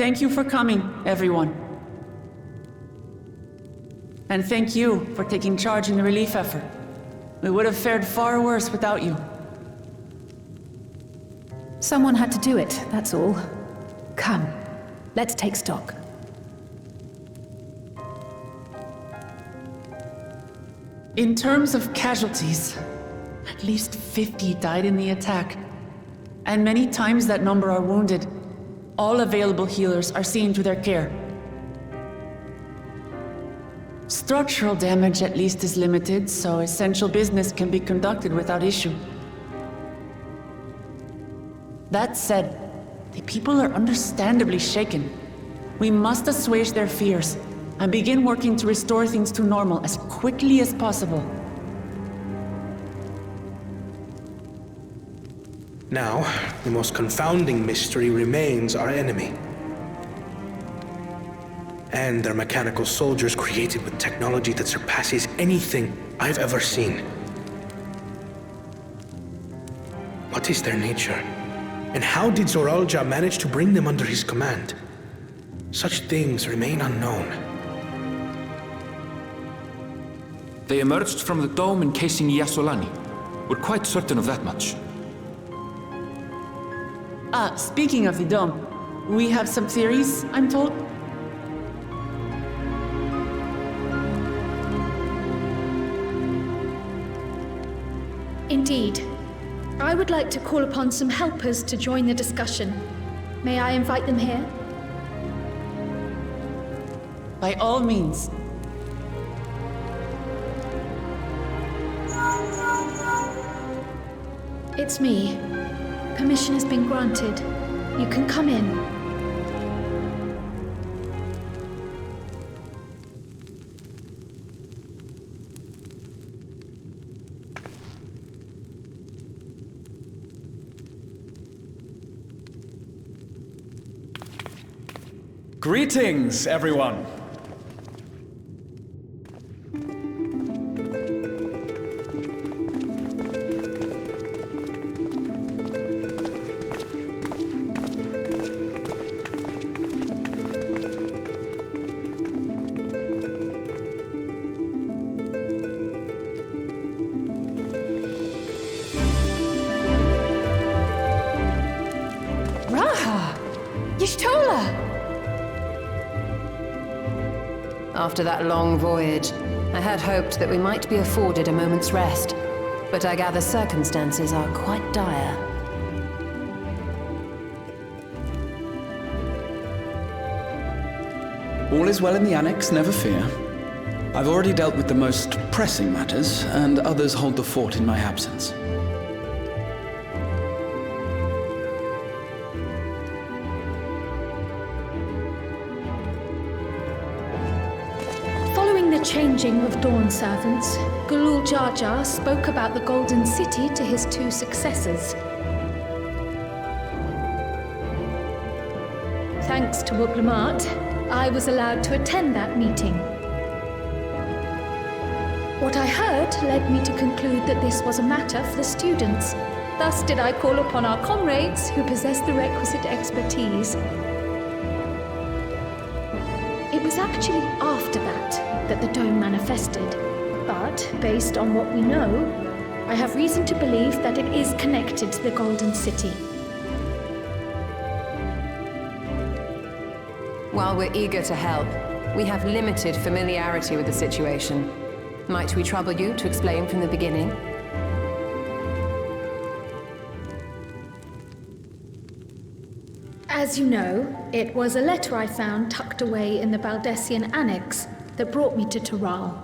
thank you for coming, everyone. And thank you for taking charge in the relief effort. We would have fared far worse without you. Someone had to do it, that's all. Come, let's take stock. In terms of casualties, at least 50 died in the attack. And many times that number are wounded. All available healers are seen to their care. Structural damage at least is limited, so essential business can be conducted without issue. That said, the people are understandably shaken. We must assuage their fears and begin working to restore things to normal as quickly as possible. Now, the most confounding mystery remains our enemy. And their mechanical soldiers created with technology that surpasses anything I've ever seen. What is their nature? And how did Zoraal Ja manage to bring them under his command? Such things remain unknown. They emerged from the dome encasing Yasolani. We're quite certain of that much. Speaking of the dome, we have some theories, I'm told. Indeed. I would like to call upon some helpers to join the discussion. May I invite them here? By all means. It's me. Permission has been granted. You can come in. Greetings, everyone. After that long voyage, I had hoped that we might be afforded a moment's rest, but I gather circumstances are quite dire. All is well in the Annex, never fear. I've already dealt with the most pressing matters, and others hold the fort in my absence. Changing of Dawn servants, Zoraal Ja spoke about the Golden City to his two successors. Thanks to Wuglamat, I was allowed to attend that meeting. What I heard led me to conclude that this was a matter for the students. Thus did I call upon our comrades who possess the requisite expertise. It was actually after that the dome manifested. But, based on what we know, I have reason to believe that it is connected to the Golden City. While we're eager to help, we have limited familiarity with the situation. Might we trouble you to explain from the beginning? As you know, it was a letter I found tucked away in the Baldessian Annex that brought me to Tural.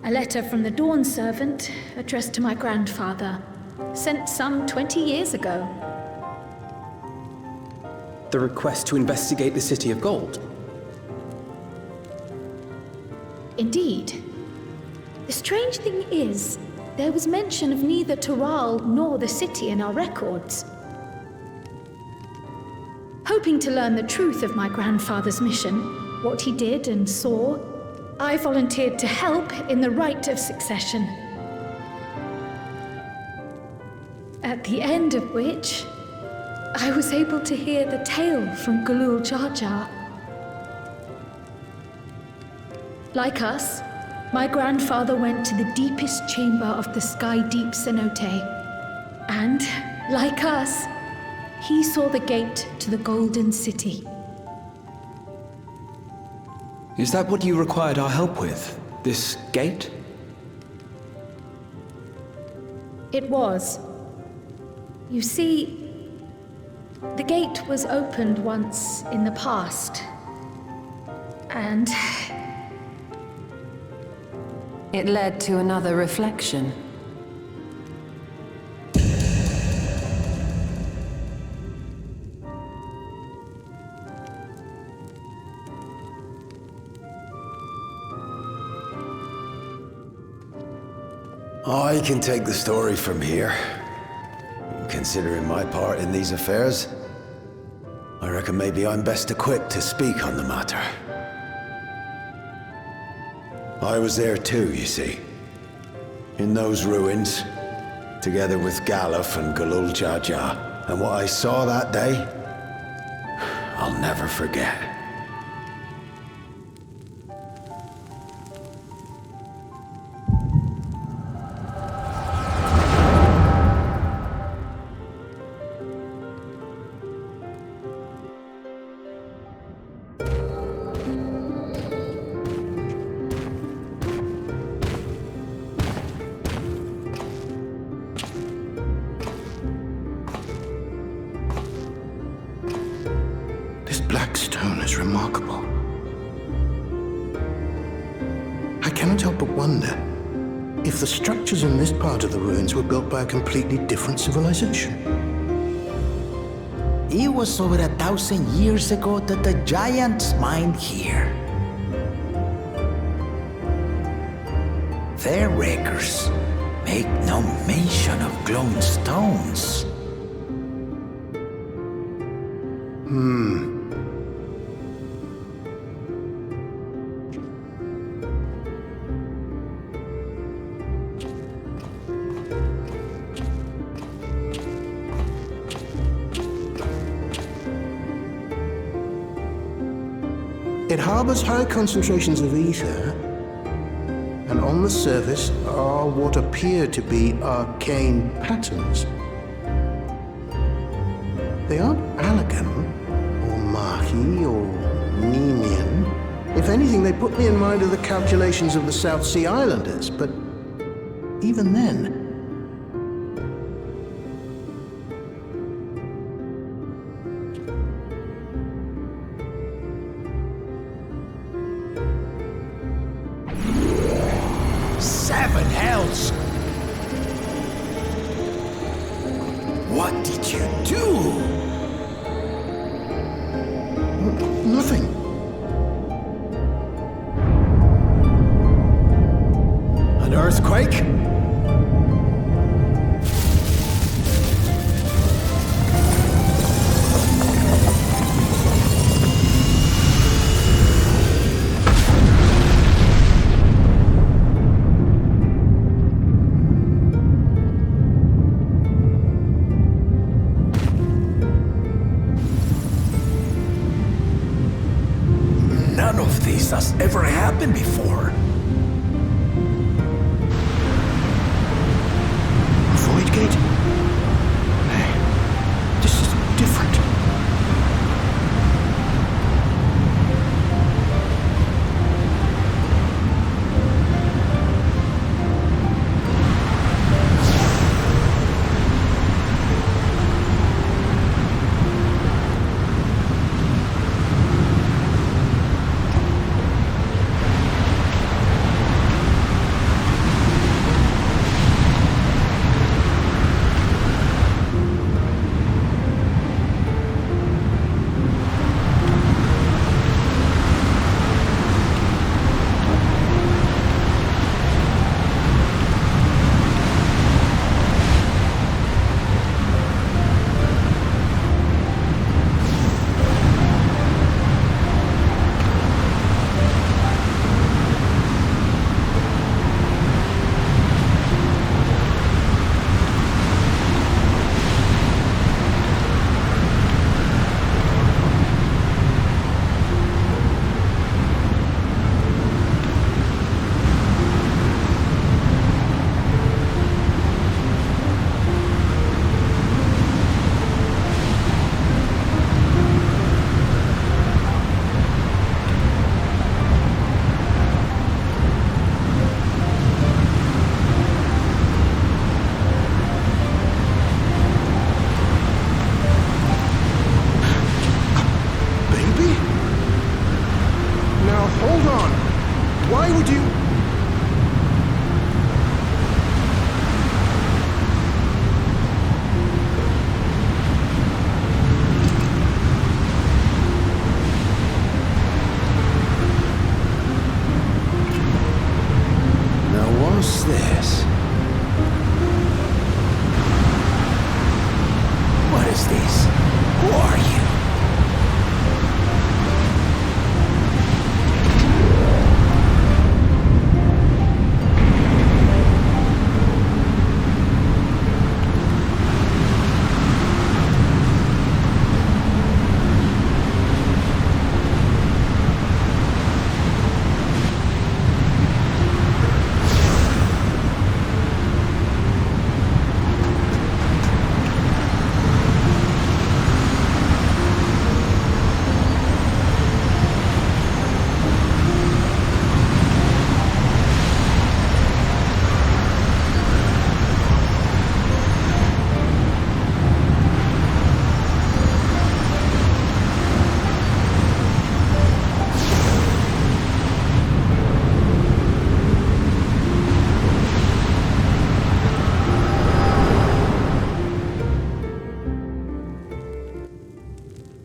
A letter from the Dawn servant, addressed to my grandfather, sent some 20 years ago. The request to investigate the City of Gold. Indeed. The strange thing is, there was mention of neither Tural nor the city in our records. Hoping to learn the truth of my grandfather's mission, what he did and saw, I volunteered to help in the rite of succession. At the end of which, I was able to hear the tale from Zoraal Ja. Like us, my grandfather went to the deepest chamber of the Sky Deep cenote. And, like us, he saw the gate to the Golden City. Is that what you required our help with? This gate? It was. You see, the gate was opened once in the past. And It led to another reflection. I can take the story from here. Considering my part in these affairs, I reckon maybe I'm best equipped to speak on the matter. I was there too, you see. In those ruins, together with Galuf and Zoraal Ja. And what I saw that day, I'll never forget. Black stone is remarkable. I cannot help but wonder if the structures in this part of the ruins were built by a completely different civilization. It was over 1,000 years ago that the giants mined here. Their records make no mention of glowing stones. It harbors high concentrations of ether, and on the surface are what appear to be arcane patterns. They aren't Allegan, or Mahi, or Nemean. If anything, they put me in mind of the calculations of the South Sea Islanders, but even then, Seven hells! What did you do? nothing. An earthquake? None of this has ever happened before. Void gate? Hey, this is different. would you... What's this? What is this? Who are you?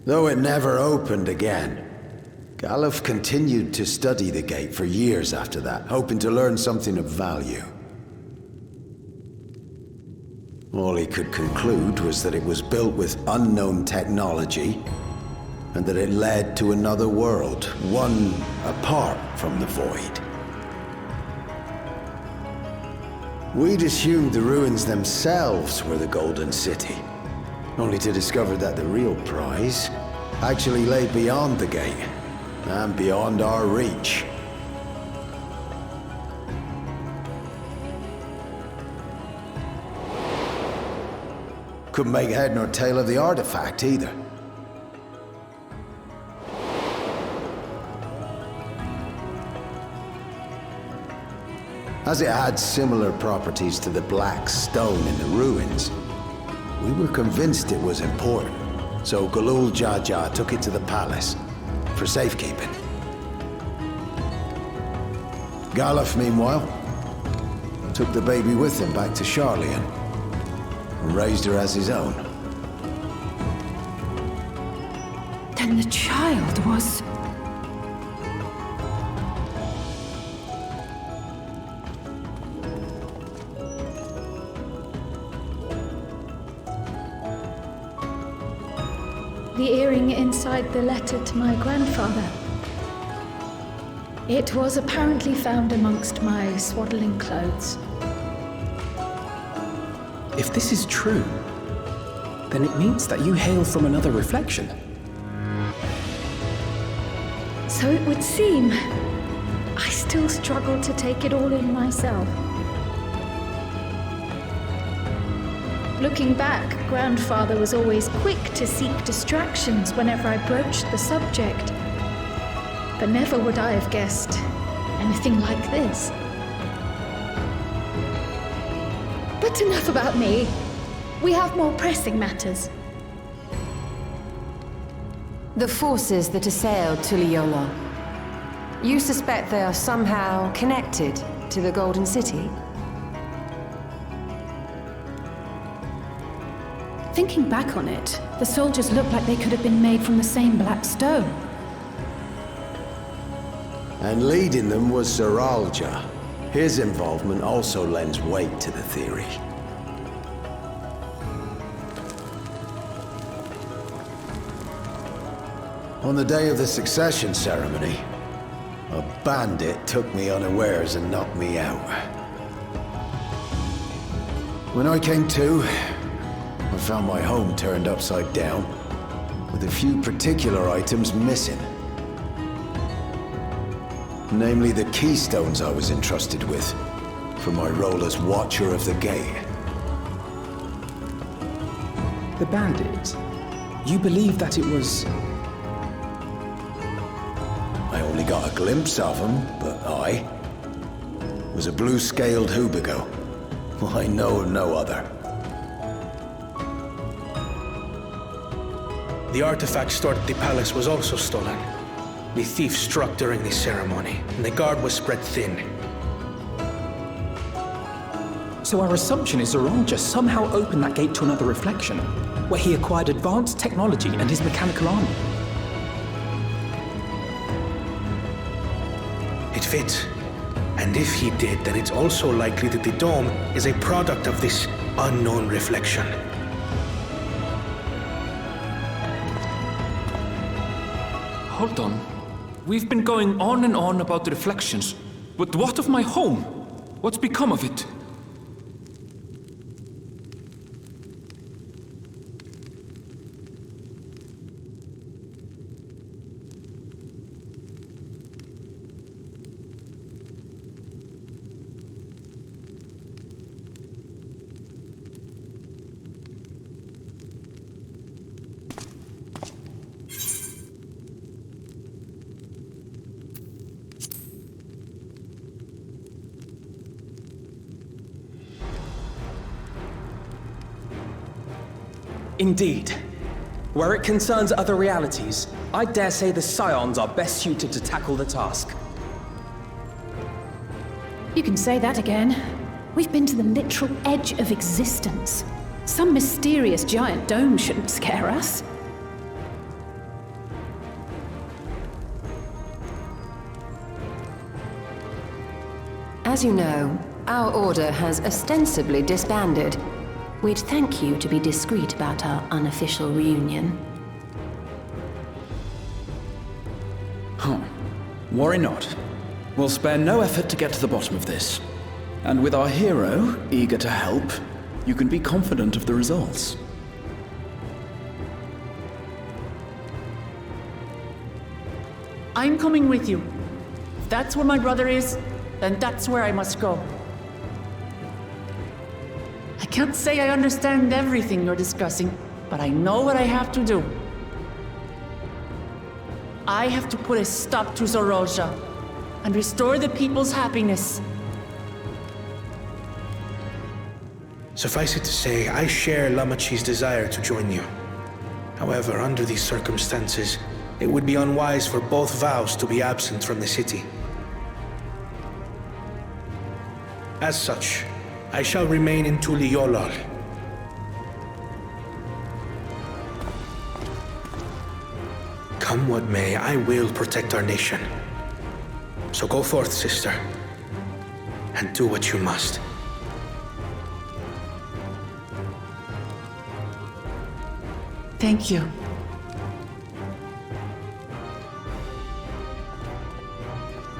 Though it never opened again, Galuf continued to study the gate for years after that, hoping to learn something of value. All he could conclude was that it was built with unknown technology, and that it led to another world, one apart from the Void. We'd assumed the ruins themselves were the Golden City, only to discover that the real prize actually lay beyond the gate, and beyond our reach. Couldn't make head nor tail of the artifact either. As it had similar properties to the black stone in the ruins, we were convinced it was important, so Zoraal Ja took it to the palace for safekeeping. Galuf, meanwhile, took the baby with him back to Sharlayan and raised her as his own. Then the child was... The earring inside the letter to my grandfather. It was apparently found amongst my swaddling clothes. If this is true, then it means that you hail from another reflection. So it would seem. I still struggle to take it all in myself. Looking back, Grandfather was always quick to seek distractions whenever I broached the subject. But never would I have guessed anything like this. But enough about me. We have more pressing matters. The forces that assailed Tural. You suspect they are somehow connected to the Golden City? Thinking back on it, the soldiers looked like they could have been made from the same black stone. And leading them was Zoraal Ja. His involvement also lends weight to the theory. On the day of the succession ceremony, a bandit took me unawares and knocked me out. When I came to, I found my home turned upside down, with a few particular items missing. Namely the keystones I was entrusted with, for my role as Watcher of the Gate. The bandit? You believe that it was... I only got a glimpse of him, but I was a blue-scaled Hubigo. I know of no other. The artifact stored at the palace was also stolen. The thief struck during the ceremony, and the guard was spread thin. So our assumption is Zoraal Ja somehow opened that gate to another reflection, where he acquired advanced technology and his mechanical army. It fits. And if he did, then it's also likely that the dome is a product of this unknown reflection. Hold on. We've been going on and on about the reflections, but what of my home? What's become of it? Indeed. Where it concerns other realities, I dare say the Scions are best suited to tackle the task. You can say that again. We've been to the literal edge of existence. Some mysterious giant dome shouldn't scare us. As you know, our order has ostensibly disbanded. We'd thank you to be discreet about our unofficial reunion. Worry not. We'll spare no effort to get to the bottom of this. And with our hero eager to help, you can be confident of the results. I'm coming with you. If that's where my brother is, then that's where I must go. I can't say I understand everything you're discussing, but I know what I have to do. I have to put a stop to Zoraal Ja and restore the people's happiness. Suffice it to say, I share Lamachi's desire to join you. However, under these circumstances, it would be unwise for both vows to be absent from the city. As such, I shall remain in Tural. Come what may, I will protect our nation. So go forth, sister, and do what you must. Thank you.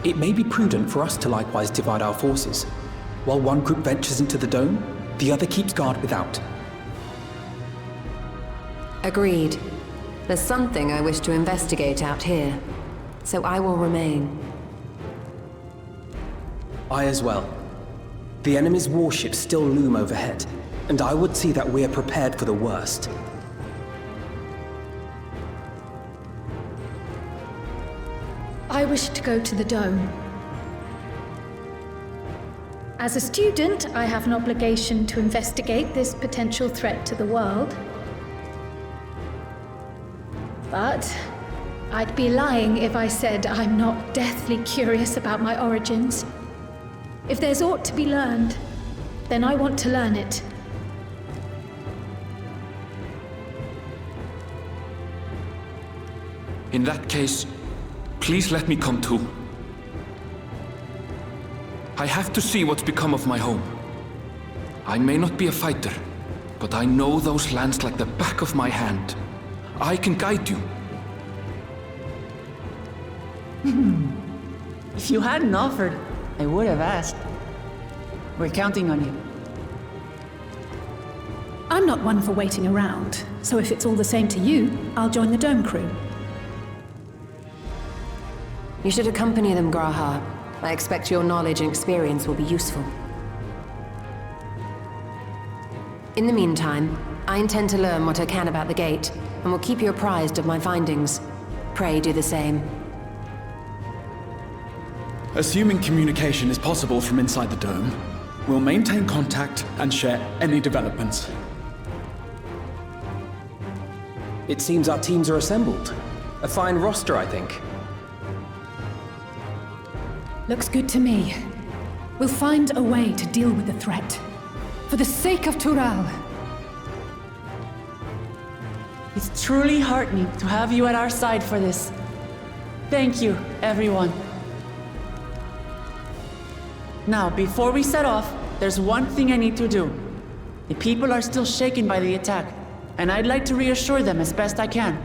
It may be prudent for us to likewise divide our forces. While one group ventures into the dome, the other keeps guard without. Agreed. There's something I wish to investigate out here, so I will remain. I as well. The enemy's warships still loom overhead, and I would see that we are prepared for the worst. I wish to go to the dome. As a student, I have an obligation to investigate this potential threat to the world. But I'd be lying if I said I'm not deathly curious about my origins. If there's aught to be learned, then I want to learn it. In that case, please let me come too. I have to see what's become of my home. I may not be a fighter, but I know those lands like the back of my hand. I can guide you. If you hadn't offered, I would have asked. We're counting on you. I'm not one for waiting around, so if it's all the same to you, I'll join the dome crew. You should accompany them, Graha. I expect your knowledge and experience will be useful. In the meantime, I intend to learn what I can about the gate, and will keep you apprised of my findings. Pray do the same. Assuming communication is possible from inside the dome, we'll maintain contact and share any developments. It seems our teams are assembled. A fine roster, I think. Looks good to me. We'll find a way to deal with the threat. For the sake of Tural. It's truly heartening to have you at our side for this. Thank you, everyone. Now, before we set off, there's one thing I need to do. The people are still shaken by the attack, and I'd like to reassure them as best I can.